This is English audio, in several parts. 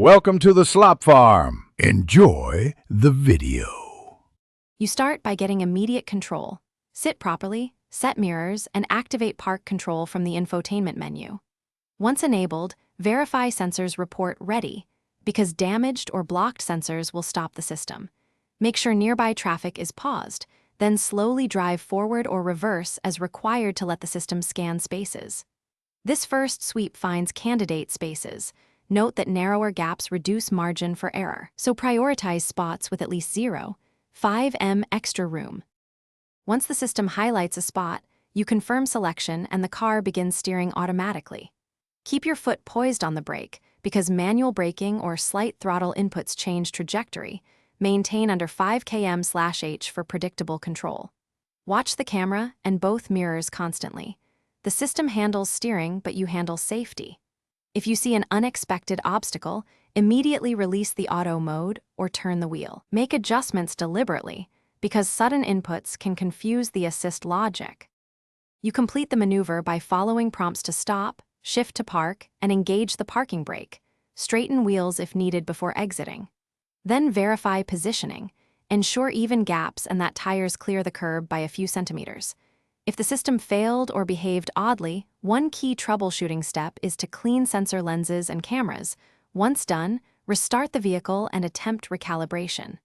Welcome to the Slop Farm. Enjoy the video. You start by getting immediate control. Sit properly, set mirrors, and activate park control from the infotainment menu. Once enabled, verify sensors report ready, because damaged or blocked sensors will stop the system. Make sure nearby traffic is paused, then slowly drive forward or reverse as required to let the system scan spaces. This first sweep finds candidate spaces. Note that narrower gaps reduce margin for error, so prioritize spots with at least 0.5 m extra room. Once the system highlights a spot, you confirm selection and the car begins steering automatically. Keep your foot poised on the brake, because manual braking or slight throttle inputs change trajectory. Maintain under 5 km/h for predictable control. Watch the camera and both mirrors constantly. The system handles steering, but you handle safety. If you see an unexpected obstacle, immediately release the auto mode or turn the wheel. Make adjustments deliberately, because sudden inputs can confuse the assist logic. You complete the maneuver by following prompts to stop, shift to park, and engage the parking brake. Straighten wheels if needed before exiting. Then verify positioning. Ensure even gaps and that tires clear the curb by a few centimeters. If the system failed or behaved oddly, one key troubleshooting step is to clean sensor lenses and cameras. Once done, restart the vehicle and attempt recalibration.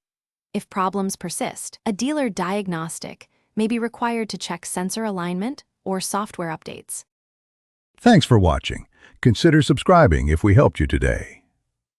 If problems persist, a dealer diagnostic may be required to check sensor alignment or software updates. Thanks for watching. Consider subscribing if we helped you today.